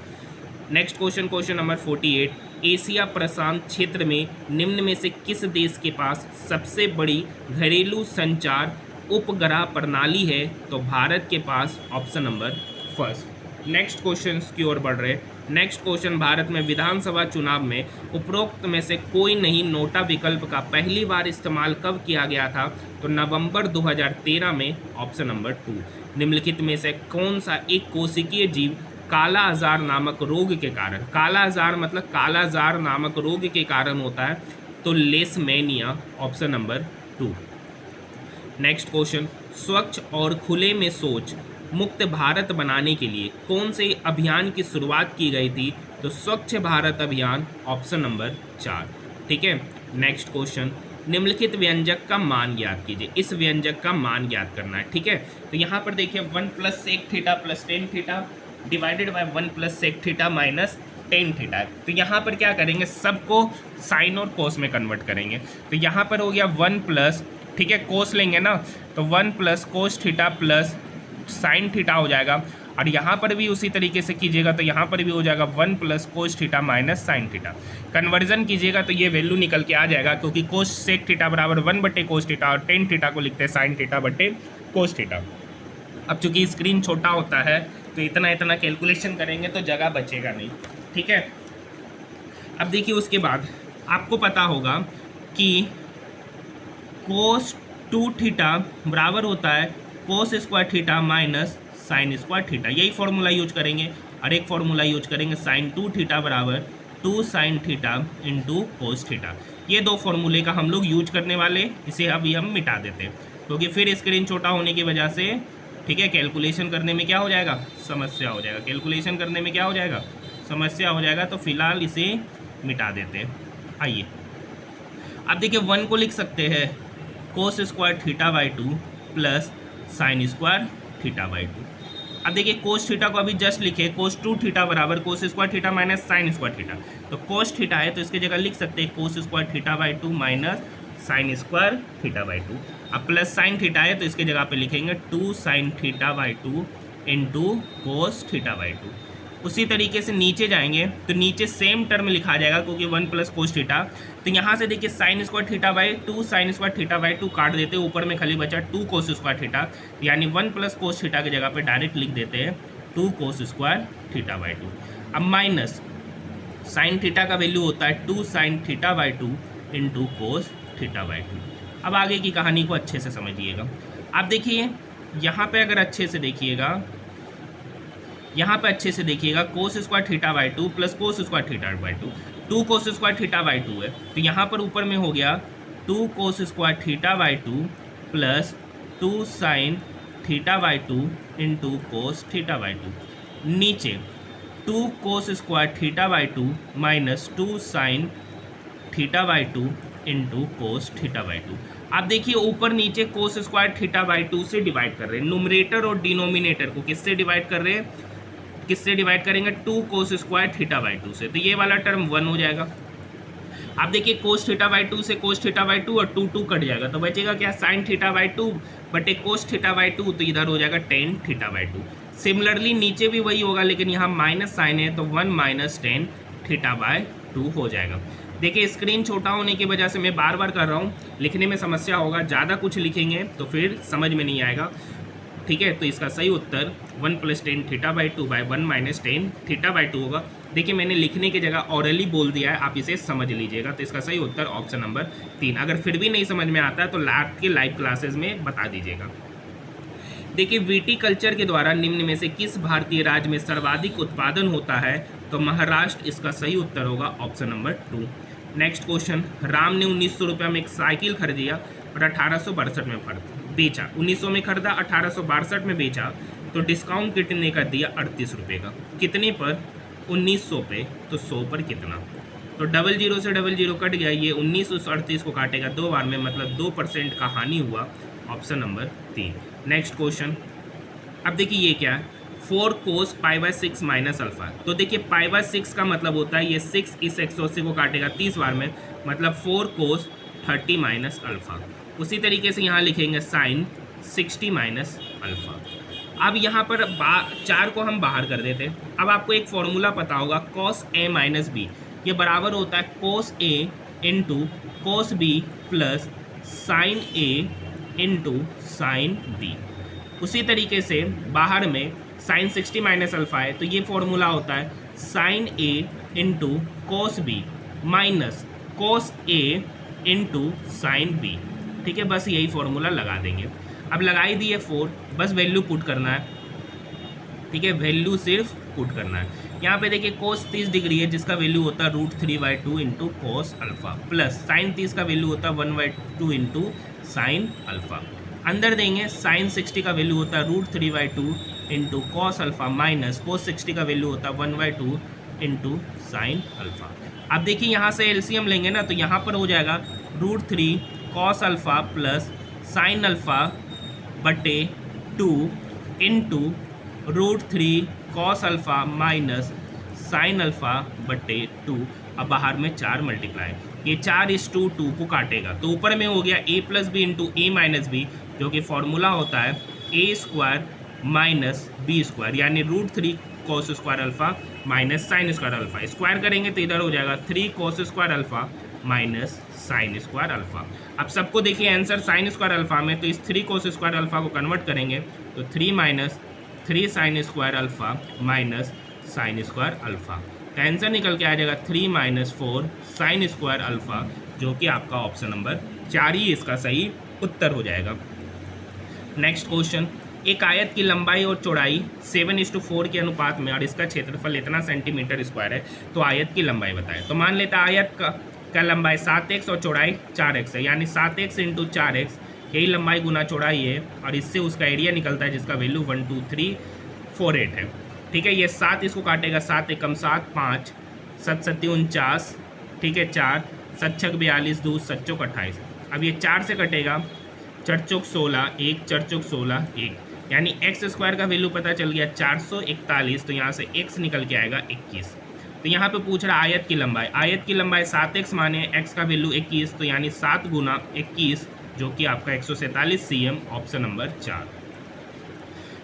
Next question, question number 48, Asia प्रशांत क्षेत्र में निम्न में से किस देश के पास सबसे बड़ी घरेलू संचार उपग्रह प्रणाली है, तो भारत के पास, option number first. Next question की ओर बढ़ रहे। नेक्स्ट क्वेश्चन, भारत में विधानसभा चुनाव में उपरोक्त में से कोई नहीं नोटा विकल्प का पहली बार इस्तेमाल कब किया गया था, तो नवंबर 2013 में, ऑप्शन नंबर 2। निम्नलिखित में से कौन सा एक कोशिकीय जीव काला आजार नामक रोग के कारण, काला आजार मतलब काला आजार नामक रोग के कारण होता है, तो लेशमैनिया, ऑप्शन नंबर 2। नेक्स्ट क्वेश्चन, स्वच्छ और खुले में शौच मुक्त भारत बनाने के लिए कौन से अभियान की शुरुआत की गई थी, तो स्वच्छ भारत अभियान, ऑप्शन नंबर 4, ठीक है। नेक्स्ट क्वेश्चन, निम्नलिखित व्यंजक का मान ज्ञात कीजिए, इस व्यंजक का मान ज्ञात करना है, ठीक है। तो यहाँ पर देखिए 1 + sec theta + tan theta divided by 1 + sec theta minus tan theta, तो यहाँ पर क्या करेंगे, सबको साइन और कोस में कन्वर्ट करेंगे, तो यहाँ पर हो गया 1+, ठीक है, कोस लेंगे ना, तो 1 + cos थीटा + sin थीटा हो जाएगा, और यहाँ पर भी उसी तरीके से कीजिएगा तो यहाँ पर भी हो जाएगा 1 plus cos theta minus sine theta. Conversion कीजिएगा तो ये वैल्यू निकल के आ जाएगा, क्योंकि कोस सेक थीटा बराबर 1 बटे कोस थीटा और टेन थीटा को लिखते हैं साइन थीटा बटे कोस थीटा। अब चूंकि स्क्रीन छोटा होता है तो इतना इतना कैलकुलेशन करेंगे तो जगह बचेगा नहीं, ठीक है। अब देखिए उसके बाद आपको पता होगा कि कोस 2 थीटा बराबर होता है cos square theta minus sine square theta. यही फॉर्मूला यूज करेंगे और एक फॉर्मूला यूज करेंगे साइन 2 थीटा बराबर 2 sine theta into cos theta. ये दो फॉर्मूले का हम लोग यूज करने वाले, इसे अभी हम मिटा देते हैं क्योंकि फिर स्क्रीन छोटा होने की वजह से, ठीक है, कैलकुलेशन करने में क्या हो जाएगा, समस्या हो जाएगा। कैलकुलेशन करने में क्या हो जाएगा, समस्या हो जाएगा। तो फिलहाल इसे मिटा देते हैं। आइए अब देखिए 1 को लिख सकते हैं cos square theta by 2 plus sine square theta by 2। अब देखिए कोस थीटा को अभी जस्ट लिखे कोस 2 थीटा बराबर cos square theta minus sine square theta. तो कोस थीटा है तो इसकी जगह लिख सकते हैं cos square theta by 2 minus sine square theta by 2। अब प्लस साइन थीटा है तो इसके जगह पे लिखेंगे 2 sine theta by 2 into cos theta by 2। उसी तरीके से नीचे जाएंगे तो नीचे सेम टर्म लिखा जाएगा क्योंकि 1 प्लस कोस थीटा। तो यहाँ से देखिए sine square theta by 2 sine square theta by 2 काट देते हैं, ऊपर में खाली बचा 2 कोस स्क्वायर थीटा, यानी 1 प्लस कोस थीटा की जगह पे डायरेक्ट लिख देते हैं 2 कोस स्क्वायर थीटा बाई 2। अब माइनस साइन थीटा का वैल्यू होता है 2 sine theta by 2 into cos theta by 2। अब आगे की कहानी को अच्छे से समझिएगा। आप देखिए यहाँ पे अगर अच्छे से देखिएगा, यहाँ पे अच्छे से देखिएगा cos square theta by 2 plus cos square theta by 2, 2 cos square theta by 2 है। तो यहाँ पर ऊपर में हो गया 2 cos square theta by 2 plus 2 sine theta by 2 into cos theta by 2। नीचे 2 cos square theta by 2 minus 2 sine theta by 2 into cos theta by 2। आप देखिए ऊपर नीचे कोस स्क्वायर थीटा बाई 2 से डिवाइड कर रहे हैं, न्यूमरेटर और डिनोमिनेटर को किससे डिवाइड कर रहे हैं, किससे डिवाइड करेंगे 2 कोस स्क्वायर थीटा बाई 2 से। तो ये वाला टर्म 1 हो जाएगा। आप देखिए कोस थीटा बाई 2 से कोस थीटा बाई 2 और 2 कट जाएगा तो बचेगा क्या, साइन थीटा बाई 2 बटे कोस थीटा बाई 2, तो इधर हो जाएगा टेन थीटा बाई 2। सिमिलरली नीचे भी वही होगा लेकिन यहाँ माइनस साइन है तो 1 माइनस टेन थीटा बाई 2 हो जाएगा। देखिए स्क्रीन छोटा होने की वजह से मैं बार बार कर रहा हूँ, लिखने में समस्या होगा, ज़्यादा कुछ लिखेंगे तो फिर समझ में नहीं आएगा, ठीक है। तो इसका सही उत्तर 1 plus tan theta by 2 by 1 minus tan theta by 2 होगा। देखिए मैंने लिखने की जगह ऑरली बोल दिया है, आप इसे समझ लीजिएगा। तो इसका सही उत्तर ऑप्शन नंबर 3। अगर फिर भी नहीं समझ में आता है तो लैब के लाइव क्लासेस में बता दीजिएगा। देखिए विटीकल्चर के द्वारा निम्न में से किस भारतीय राज्य में सर्वाधिक उत्पादन होता है, तो महाराष्ट्र इसका सही उत्तर होगा option number 2। Next question, Ram ने 1900 रुपये में एक साइकिल खरीदिया और 1862 में बेचा। 1900 में खरीदा, 1862 में बेचा, तो डिस्काउंट कितने का दिया, 38 रुपये का। कितने पर, 1900 पे, तो 100 पर कितना। तो 00 से 00 कट गया, ये 19 उस 38 को काटेगा 2 बार में, मतलब 2% का हानि हुआ, ऑप्शन नंबर 3। नेक्स्ट क्वेश्चन, अब देखिए ये क्या है, 4 कोस पाई बाय 6 माइनस अल्फा। तो देखिए पाई बाय 6 का मतलब होता है ये 6 इस 180 को काटेगा 30 बार में, मतलब 4 कोस 30 माइनस अल्फा। उसी तरीके से यहाँ लिखेंगे साइन 60 माइनस अल्फा। अब यहाँ पर 4 को हम बाहर कर देते हैं। अब आपको एक फॉर्मूला पता होगा, कॉस ए माइनस बी, ये बराबर होता है cos A into cos B plus sine A into sine B. उसी तरीके से बाहर में साइन 60 माइनस अल्फा है तो ये फॉर्मूला होता है sine A into cos B minus cos A into sine B. ठीक है, बस यही फॉर्मूला लगा देंगे। अब लगा ही दिए 4, बस वैल्यू पुट करना है। ठीक है, वैल्यू सिर्फ पुट करना है। यहाँ पे देखिए कोस 30 डिग्री है जिसका वैल्यू होता है √3/2 into cos alpha, plus sign 30 का वैल्यू होता है 1/2 इंटू साइन अल्फा। अंदर देंगे साइन 60 का वैल्यू होता है √3/2 into cos alpha, minus cos 60 का वैल्यू होता है 1/2 इंटू साइन अल्फा। अब देखिए यहाँ से एलसीएम लेंगे ना, तो यहाँ पर हो जाएगा √3 cos alpha plus sine alpha बटे 2 into √3 cos alpha minus sine alpha बटे 2। अब बाहर में 4 मल्टीप्लाई, ये 4:2 को काटेगा तो ऊपर में हो गया a plus b into a minus b, जो कि फॉर्मूला होता है a² माइनस बी स्क्वायर, यानी √3 cos square alpha minus sine square alpha. Square करेंगे तो इधर हो जाएगा 3 cos square alpha minus sine square alpha. अब सबको देखिए आंसर साइन स्क्वायर अल्फा में, तो इस 3 cos स्क्वायर अल्फा को कन्वर्ट करेंगे तो 3 minus 3 sine square alpha minus sine square alpha. तो आंसर निकल के आ जाएगा 3 माइनस 4 साइन स्क्वायर अल्फा, जो कि आपका ऑप्शन नंबर 4 ही इसका सही उत्तर हो जाएगा। नेक्स्ट क्वेश्चन, एक आयत की लंबाई और चौड़ाई 7:4 के अनुपात में और इसका क्षेत्रफल इतना सेंटीमीटर स्क्वायर है, तो आयत की लंबाई बताएं। तो मान लेते हैं आयत का लंबाई 7x और चौड़ाई 4x है, यानी 7x × 4x, यही लंबाई गुना चौड़ाई है, और इससे उसका एरिया निकलता है जिसका वैल्यू 12348 है। ठीक है, ये 7 इसको काटेगा, 7 एकम 7 5 7 7 49, ठीक है 4 7 6 42 2 7 चौक 28। अब ये 4 से कटेगा, 4 चौक 16 1 4 चौक 16 1, यानी एक्स स्क्वायर का वैल्यू पता चल गया 441, तो यहाँ से x निकल के आएगा 21। तो यहाँ पे पूछ रहा आयत की लंबाई, आयत की लंबाई 7x माने x का वैल्यू 21, तो यानी 7 × 21 जो कि आपका 147 cm, option number 4।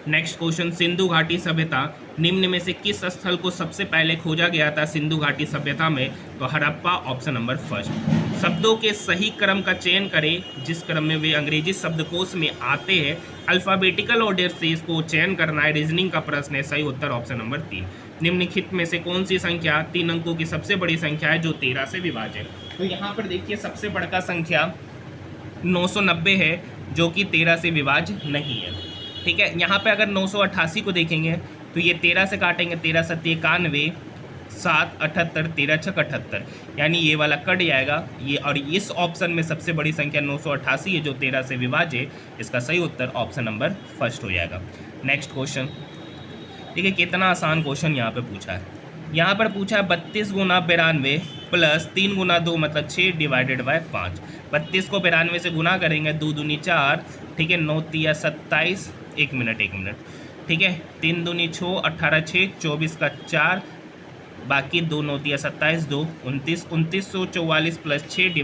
Next question, Sindhu घाटी सभ्यता निम्न में से किस स्थल को सबसे पहले खोजा गया था सिंधु घाटी सभ्यता में? तो हड़प्पा, ऑप्शन नंबर 1। शब्दों के सही क्रम का चयन करें जिस क्रम में वे अंग्रेजी शब्दकोश में आते हैं। अल्फ़ाबेटिकल ऑर्डर से इसको चयन करना है। रीजनिंग का प्रश्न है, सही उत्तर ऑप्शन नंबर 3। निम्नलिखित में से कौन सी संख्या 3 अंकों की सबसे बड़ी संख्या है जो 13 से विभाज्य है? तो यहाँ पर देखिए सबसे बड़ा संख्या 990 है जो कि 13 से विभाज्य नहीं है। ठीक है, यहाँ पे अगर 988 को देखेंगे तो ये 13 से काटेंगे, 13 7 91 7 78 13 6 78, यानी ये वाला कट जाएगा ये, और इस ऑप्शन में सबसे बड़ी संख्या 988 है जो 13 से विभाज्य है। इसका सही उत्तर ऑप्शन नंबर 1 हो जाएगा। नेक्स्ट क्वेश्चन, ठीक है, कितना आसान क्वेश्चन यहाँ पे पूछा है। यहाँ पर पूछा है 32 × 92 प्लस 3 × 2 मतलब 6 / 5। 32 को 92 से गुना करेंगे, 2 दूनी 4, ठीक है 9 तिया 27, 1 मिनट, ठीक है 3 दूनी 6 18 6 24 का 4, बाकी 2 9 तिया 27 2 29, 2944 प्लस 6 /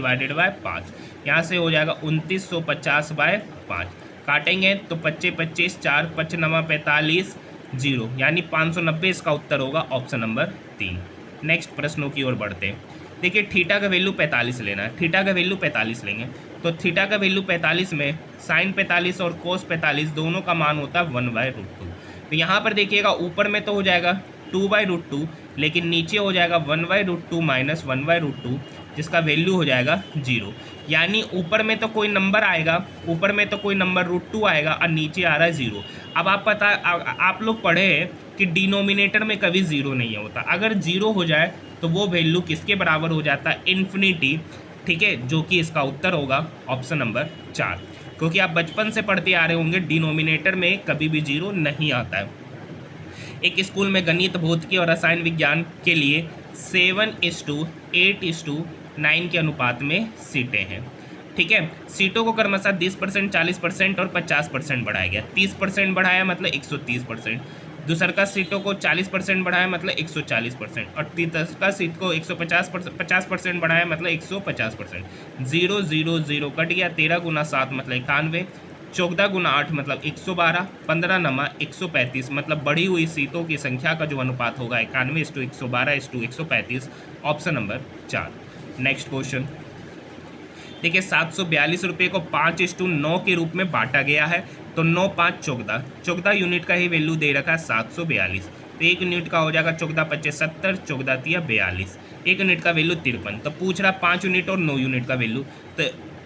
5, यहाँ से हो जाएगा 2950/5। काटेंगे तो 25 25 4 5 9 45 0, यानी 590 इसका उत्तर होगा ऑप्शन नंबर 3। नेक्स्ट प्रश्नों की ओर बढ़ते हैं। देखिए थीटा का वैल्यू 45 लेना है, थीटा का वैल्यू 45 लेंगे तो थीटा का वैल्यू 45 में साइन 45 और कोस 45 दोनों का मान होता है 1/√2। तो यहाँ पर देखिएगा ऊपर में तो हो जाएगा 2/√2, लेकिन नीचे हो जाएगा 1/√2 माइनस 1/√2, जिसका वैल्यू हो जाएगा 0। यानी ऊपर में तो कोई नंबर आएगा, ऊपर में तो कोई नंबर √2 आएगा और नीचे आ रहा है 0। अब आप लोग पढ़े हैं कि डिनोमिनेटर में कभी 0 नहीं होता। अगर 0 हो जाए तो वो वैल्यू किसके बराबर हो जाता है? इन्फिनिटी। ठीक है, जो कि इसका उत्तर होगा ऑप्शन नंबर 4, क्योंकि आप बचपन से पढ़ते आ रहे होंगे डिनोमिनेटर में कभी भी 0 नहीं आता है। एक स्कूल में गणित, भौतिकी और रसायन विज्ञान के लिए 7:8:9 के अनुपात में सीटें हैं। ठीक है, सीटों को क्रमशः 30%, 40% और 50% बढ़ाया गया। 30% बढ़ाया मतलब 130%, दूसर का सीटों को 40% बढ़ाया मतलब 140%, और तीसरा सीट को 50% बढ़ाया मतलब 150%। 0 0 0 कट गया। 13 × 7 मतलब 91, 14 × 8 मतलब 112, 15 नमा 135, मतलब बढ़ी हुई सीटों की संख्या का जो अनुपात होगा 91:112:135, ऑप्शन नंबर 4। नेक्स्ट क्वेश्चन, देखिए 742 रुपये को 5:9 के रूप में बांटा गया है। तो 9 5 14, 14 यूनिट का ही वैल्यू दे रखा है 742, तो 1 यूनिट का हो जाएगा 14 5 70, 14 3 42, 1 यूनिट का वैल्यू 53। तो पूछ रहा 5 यूनिट और 9 यूनिट का वैल्यू।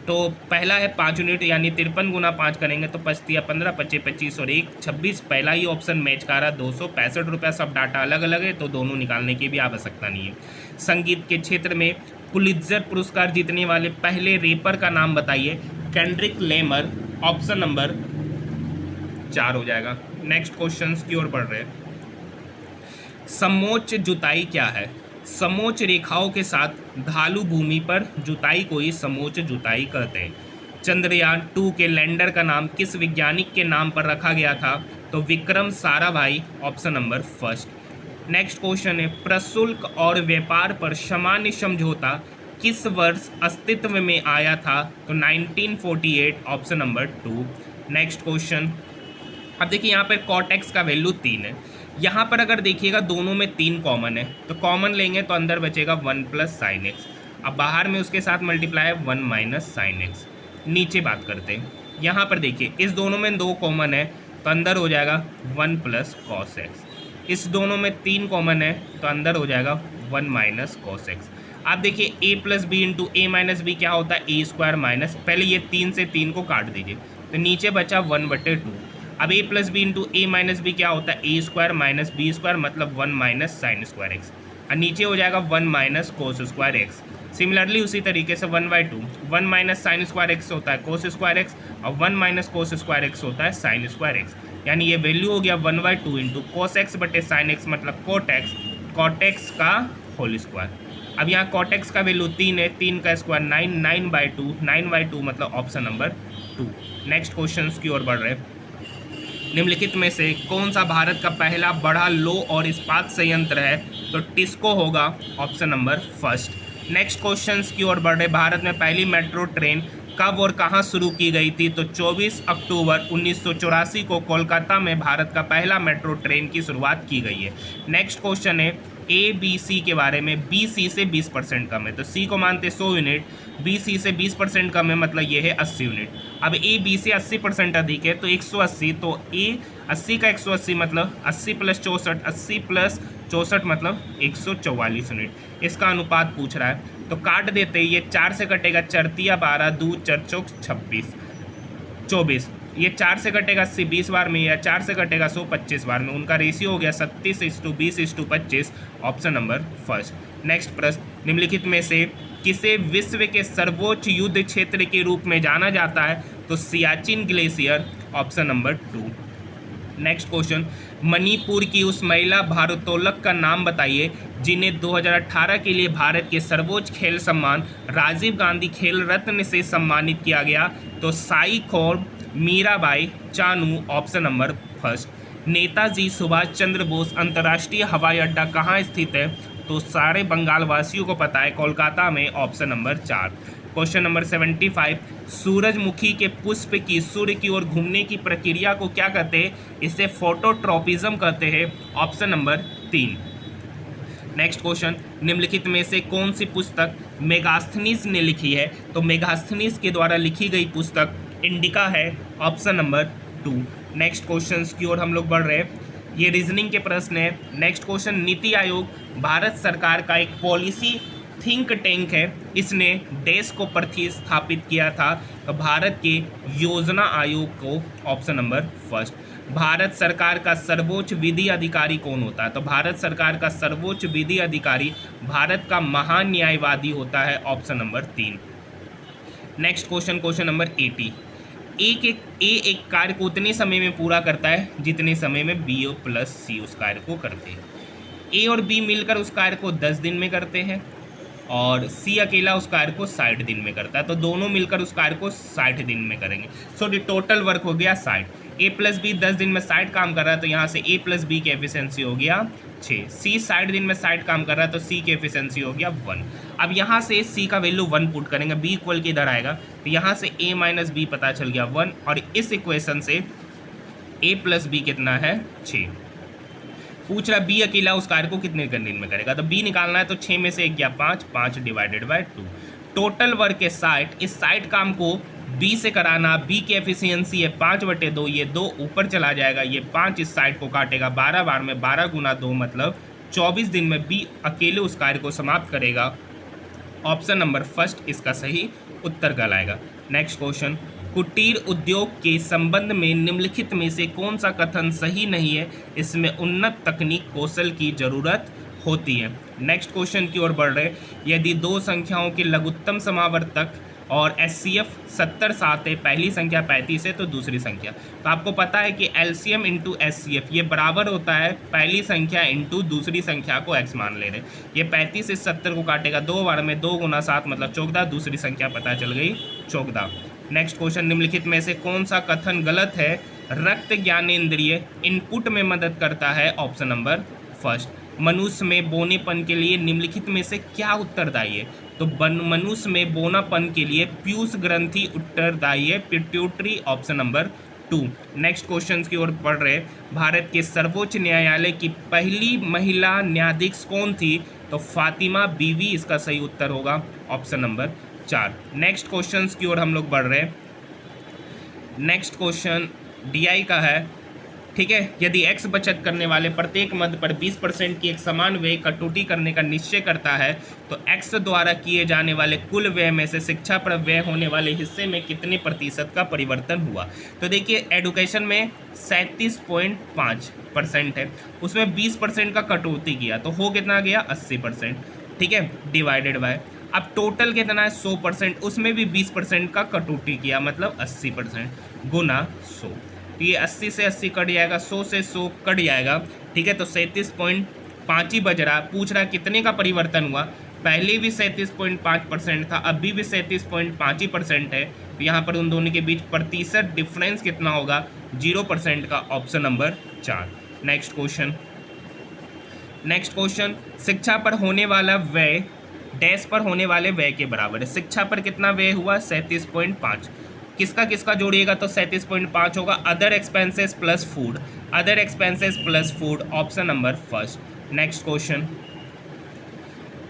तो पहला है 5 यूनिट, यानी 53 × 5 करेंगे तो 5 × 15 25 25 और 1 26। पहला ही ऑप्शन मैच कर रहा। 265 रुपया। सब डाटा अलग अलग है तो दोनों निकालने की भी आवश्यकता नहीं है। संगीत के क्षेत्र में पुलित्जर पुरस्कार जीतने वाले पहले रैपर का नाम बताइए। केंड्रिक लेमर, ऑप्शन नंबर 4 हो जाएगा। नेक्स्ट क्वेश्चंस की ओर बढ़ रहे हैं। समोच्च जुताई क्या है? समोच्च रेखाओं के साथ ढालू भूमि पर जुताई को ही समोच्च जुताई कहते हैं। चंद्रयान 2 के लैंडर का नाम किस वैज्ञानिक के नाम पर रखा गया था? तो Vikram Sarabhai, option number 1। Next question है, प्रशुल्क और व्यापार पर सामान्य समझौता किस वर्ष अस्तित्व में आया था? तो 1948, ऑप्शन नंबर 2। नेक्स्ट क्वेश्चन, अब देखिए यहाँ पर कॉट एक्स का वैल्यू 3 है। यहाँ पर अगर देखिएगा दोनों में 3 कॉमन है, तो कॉमन लेंगे तो अंदर बचेगा 1 प्लस साइन एक्स। अब बाहर में उसके साथ मल्टीप्लाई है 1 माइनस साइन एक्स। नीचे बात करते हैं, यहाँ पर देखिए इस दोनों में 2 कॉमन है, तो अंदर हो जाएगा 1 प्लस कॉस एक्स। इस दोनों में 3 कॉमन है, तो अंदर हो जाएगा 1 माइनस कॉस एक्स। आप देखिए a plus b into a minus b क्या होता है, ए स्क्वायर माइनस, पहले ये 3 से 3 को काट दीजिए, तो नीचे बचा 1/2। अब a plus b into a minus b क्या होता है, a square minus b square, मतलब 1 माइनस साइन स्क्वायर एक्स, और नीचे हो जाएगा 1 minus cos square x. Similarly उसी तरीके से 1/2, 1 माइनस साइन स्क्वायर एक्स होता है कोस स्क्वायर एक्स, और 1 माइनस कोस स्क्वायर एक्स होता है साइन स्क्वायर एक्स। यानी ये वैल्यू हो गया 1/2 इंटू कोस एक्स बटे साइन एक्स, मतलब कॉट एक्स का होल स्क्वायर। अब यहाँ कॉट एक्स का वैल्यू 3 है, 3 का स्क्वायर 9, 9/2 मतलब ऑप्शन नंबर 2। नेक्स्ट क्वेश्चन की ओर बढ़ रहे हैं। निम्नलिखित में से कौन सा भारत का पहला बड़ा लौह और इस्पात संयंत्र है, तो टिस्को होगा option number first. Next questions की ओर बढ़ रहे। भारत में पहली मेट्रो ट्रेन कब और कहां शुरू की गई थी, तो 24 अक्टूबर 1984 को कोलकाता में भारत का पहला मेट्रो ट्रेन की शुरुआत की गई है। नेक्स्ट क्वेश्चन है ए बी सी के बारे में। बी सी से 20% कम है, तो सी को मानते 100 यूनिट, बी सी से 20% कम है, मतलब ये है 80 यूनिट। अब ए बी से 80% अधिक है, तो 180, तो ए 80 का 180 मतलब 80 प्लस 64, 80 प्लस 64 मतलब 144 यूनिट। इसका अनुपात पूछ रहा है, तो काट देते ये 4 से कटेगा 4 तिया 12, 2 4 चौक 26, 24, ये 4 से कटेगा 80 20 बार में, या 4 से कटेगा 100 25 बार में। उनका रेशियो हो गया 37:20:25, ऑप्शन नंबर फर्स्ट। नेक्स्ट प्रश्न, निम्नलिखित में से किसे विश्व के सर्वोच्च युद्ध क्षेत्र के रूप में जाना जाता है, तो Siachen glacier, option number 2। Next question, Manipur की उस महिला भारोत्तोलक का नाम बताइए जिन्हें 2018 के लिए भारत के सर्वोच्च खेल सम्मान राजीव गांधी खेल रत्न से सम्मानित किया गया, तो Saikhom Mirabai Chanu, option number first. Netaji Subhash Chandra Bose अंतर्राष्ट्रीय हवाई अड्डा कहाँ स्थित है, तो सारे बंगाल वासियों को पता है, कोलकाता में, ऑप्शन नंबर 4। क्वेश्चन नंबर 75, सूरजमुखी के पुष्प की सूर्य की ओर घूमने की प्रक्रिया को क्या कहते हैं, इसे फोटोट्रॉपिज्म कहते हैं, ऑप्शन नंबर 3। नेक्स्ट क्वेश्चन, निम्नलिखित में से कौन सी पुस्तक मेगास्थनीज ने लिखी है, तो मेगास्थनीज के द्वारा लिखी गई पुस्तक इंडिका है, ऑप्शन नंबर 2। नेक्स्ट क्वेश्चंस की ओर हम लोग बढ़ रहे हैं, ये रीजनिंग के प्रश्न है। नेक्स्ट क्वेश्चन, नीति आयोग भारत सरकार का एक पॉलिसी थिंक टैंक है, इसने देश को प्रतिस्थापित किया था, तो भारत के योजना आयोग को, ऑप्शन नंबर फर्स्ट। भारत सरकार का सर्वोच्च विधि अधिकारी कौन होता है, तो भारत सरकार का सर्वोच्च विधि अधिकारी भारत का महान न्यायवादी होता है, option number 3। Next question, question number 80, एक कार्य को उतने समय में पूरा करता है जितने समय में बी प्लस सी उस कार्य को करते हैं। ए और बी मिलकर उस कार्य को 10 दिन में करते हैं, और सी अकेला उस कार्य को 60 दिन में करता है, तो दोनों मिलकर उस कार्य को 60 दिन में करेंगे। सो टोटल वर्क हो गया 60। ए प्लस बी 10 दिन में 60 काम कर रहा है, तो यहाँ से ए प्लस बी की एफिशिएंसी हो गया 6। सी 60 दिन में 60 काम कर रहा है, तो सी की एफिशिएंसी हो गया 1। अब यहाँ से सी का वैल्यू 1 पुट करेंगे, बी इक्वल के इधर आएगा, तो यहाँ से ए माइनस बी पता चल गया 1, और इस इक्वेशन से ए प्लस बी कितना है 6। पूछ रहा बी अकेला उस कार्य को कितने दिन में करेगा, तो बी निकालना है, तो 6 में से 1 गया 5, 5 डिवाइडेड बाय 2। टोटल वर्क है 60। इस 60 काम को बी से कराना, बी की एफिशिएंसी है 5/2, ये 2 ऊपर चला जाएगा, ये 5 इस 60 को काटेगा 12 बार में, 12 गुना 2 मतलब 24 दिन में बी अकेले उस कार्य को समाप्त करेगा, ऑप्शन नंबर फर्स्ट इसका सही उत्तर कहलाएगा। नेक्स्ट क्वेश्चन, कुटीर उद्योग के संबंध में निम्नलिखित में से कौन सा कथन सही नहीं है, इसमें उन्नत तकनीक कौशल की जरूरत होती है। नेक्स्ट क्वेश्चन की ओर बढ़ रहे, यदि दो संख्याओं के लघुत्तम समावर्तक और एचसीएफ 70 साथ है, पहली संख्या 35 है तो दूसरी संख्या, तो आपको पता है कि एलसीएम इंटू एचसीएफ ये बराबर होता है पहली संख्या इंटू दूसरी संख्या को एक्स मान ले रहे, ये 35 से 70 को काटेगा 2 बार में, 2 गुना 7 मतलब 14, दूसरी संख्या पता चल गई 14। नेक्स्ट क्वेश्चन, निम्नलिखित में से कौन सा कथन गलत है, रक्त ज्ञानेंद्रिय इनपुट में मदद करता है, ऑप्शन नंबर फर्स्ट। मनुष्य में बोनेपन के लिए निम्नलिखित में से क्या उत्तरदायी है, तो मनुष्य में बोनापन के लिए पीयूष ग्रंथि उत्तरदायी है, pituitary, option number 2। Next question की ओर पढ़ रहे। भारत के सर्वोच्च न्यायालय की पहली महिला न्यायाधीश कौन थी? तो फातिमा बीवी इसका सही उत्तर होगा, ऑप्शन नंबर 4। नेक्स्ट क्वेश्चन की ओर हम लोग बढ़ रहे। नेक्स्ट क्वेश्चन DI का है, ठीक है। यदि X बचत करने वाले प्रत्येक मद पर 20% की एक समान व्यय कटौती करने का निश्चय करता है तो X द्वारा किए जाने वाले कुल व्यय में से शिक्षा पर व्यय होने वाले हिस्से में कितने प्रतिशत का परिवर्तन हुआ? तो देखिए एडुकेशन में 37.5% है, उसमें 20% का कटौती किया तो हो कितना गया? 80%, ठीक है, डिवाइडेड बाय, अब टोटल कितना है? 100%, उसमें भी 20% का कटौती किया मतलब 80% गुना 100। तो ये 80 से 80 कट जाएगा, 100 से 100 कट जाएगा, ठीक है। तो 37.5 ही बज रहा। पूछ रहा कितने का परिवर्तन हुआ? पहले भी 37.5% था, अभी भी 37.5% है। तो यहाँ पर उन दोनों के बीच प्रतिशत डिफरेंस कितना होगा? 0% का, ऑप्शन नंबर 4। नेक्स्ट क्वेश्चन, शिक्षा पर होने वाला व्यय डैश पर होने वाले व्यय के बराबर है। शिक्षा पर कितना व्यय हुआ? 37.5। किसका जोड़िएगा तो 37.5 होगा। Other expenses plus food, other expenses plus food, option number first. Next question,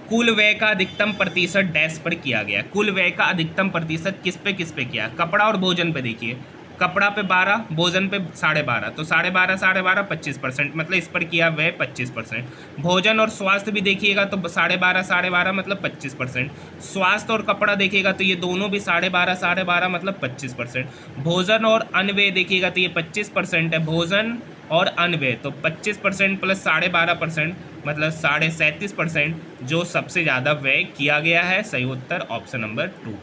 कुल व्यय का अधिकतम प्रतिशत डैश पर किया गया। कुल व्यय का अधिकतम प्रतिशत किस पे किया? कपड़ा और भोजन पे। देखिए कपड़ा पे 12, भोजन पे 12.5, तो 12.5 25%, मतलब इस पर किया व्यय 25%। भोजन और स्वास्थ्य भी देखिएगा तो 12.5 मतलब 25%। स्वास्थ्य और कपड़ा देखिएगा तो ये दोनों भी 12.5 मतलब 25%। भोजन और अन्य व्यय देखिएगा तो ये 25% है, भोजन और अन्य व्यय, तो 25% प्लस 12.5% मतलब 37%, जो सबसे ज़्यादा व्यय किया गया है। सही उत्तर ऑप्शन नंबर 2।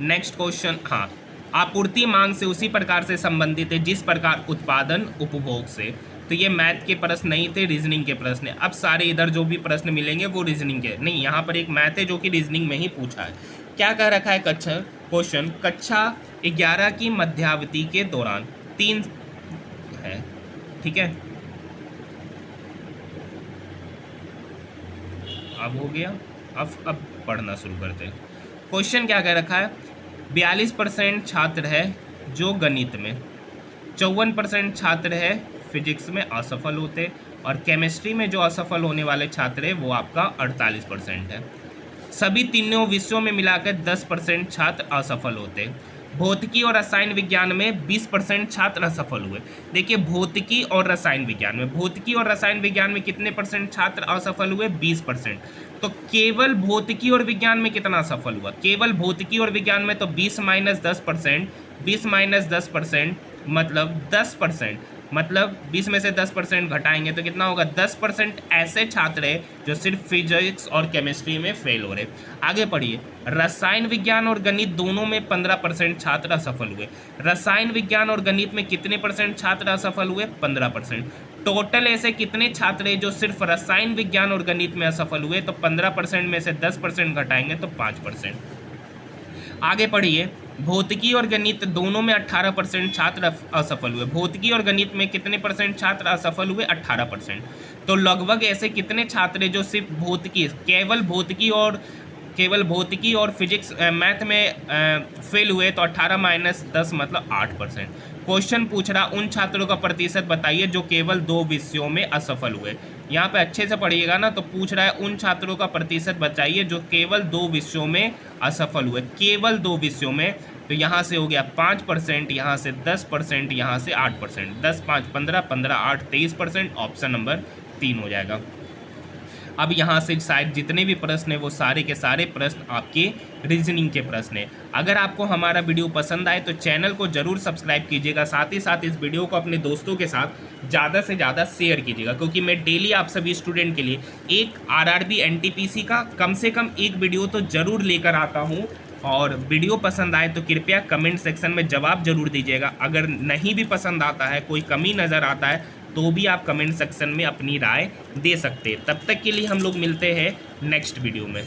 नेक्स्ट क्वेश्चन, हाँ, आपूर्ति मांग से उसी प्रकार से संबंधित है जिस प्रकार उत्पादन उपभोग से। तो ये मैथ के प्रश्न नहीं थे, रीजनिंग के प्रश्न है। अब सारे इधर जो भी प्रश्न मिलेंगे वो रीजनिंग के नहीं, यहाँ पर एक मैथ है जो कि रीजनिंग में ही पूछा है। क्या कह रखा है क्वेश्चन? कक्षा 11 की मध्यावधि के दौरान 3 है, ठीक है। अब हो गया, अब पढ़ना शुरू करते हैं। क्वेश्चन क्या कह रखा है? 42% छात्र है जो गणित में, 54% छात्र है फिजिक्स में असफल होते, और केमिस्ट्री में जो असफल होने वाले छात्र है वो आपका 48% है। सभी तीनों विषयों में मिलाकर 10% छात्र असफल होते। भौतिकी और रसायन विज्ञान में 20% छात्र असफल हुए। देखिए भौतिकी और रसायन विज्ञान में कितने परसेंट छात्र असफल हुए? 20%। तो केवल भौतिकी और विज्ञान में कितना असफल हुआ? केवल भौतिकी और विज्ञान में तो 20 माइनस 10% मतलब 10%, मतलब 20 में से 10% घटाएंगे तो कितना होगा? 10% ऐसे छात्र हैं जो सिर्फ फिजिक्स और केमिस्ट्री में फेल हो रहे। आगे पढ़िए, रसायन विज्ञान और गणित दोनों में 15% छात्र असफल हुए। रसायन विज्ञान और गणित में कितने परसेंट छात्र असफल हुए? 15%। टोटल ऐसे कितने छात्र हैं जो सिर्फ रसायन विज्ञान और गणित में असफल हुए? तो 15% में से 10% घटाएंगे तो 5%। आगे पढ़िए, भौतिकी और गणित दोनों में 18% छात्र असफल हुए। भौतिकी और गणित में कितने परसेंट छात्र असफल हुए? 18%। तो लगभग ऐसे कितने छात्र हैं जो सिर्फ केवल भौतिकी और फिजिक्स मैथ में फेल हुए? तो 18 माइनस 10 मतलब 8%। क्वेश्चन पूछ रहा उन छात्रों का प्रतिशत बताइए जो केवल 2 विषयों में असफल हुए। यहाँ पे अच्छे से पढ़िएगा ना, तो पूछ रहा है उन छात्रों का प्रतिशत बताइए जो केवल 2 विषयों में असफल हुए, केवल 2 विषयों में। तो यहाँ से हो गया 5%, यहाँ से 10%, यहाँ से 8%। 10 5 15, 15 8 23%, ऑप्शन नंबर 3 हो जाएगा। अब यहाँ से शायद जितने भी प्रश्न हैं वो सारे के सारे प्रश्न आपके रीजनिंग के प्रश्न हैं। अगर आपको हमारा वीडियो पसंद आए तो चैनल को ज़रूर सब्सक्राइब कीजिएगा, साथ ही साथ इस वीडियो को अपने दोस्तों के साथ ज़्यादा से ज़्यादा शेयर कीजिएगा, क्योंकि मैं डेली आप सभी स्टूडेंट के लिए एक RRB NTPC का कम से कम एक वीडियो तो ज़रूर लेकर आता हूँ। और वीडियो पसंद आए तो कृपया कमेंट सेक्शन में जवाब ज़रूर दीजिएगा। अगर नहीं भी पसंद आता है, कोई कमी नज़र आता है, तो भी आप कमेंट सेक्शन में अपनी राय दे सकते हैं। तब तक के लिए हम लोग मिलते हैं नेक्स्ट वीडियो में।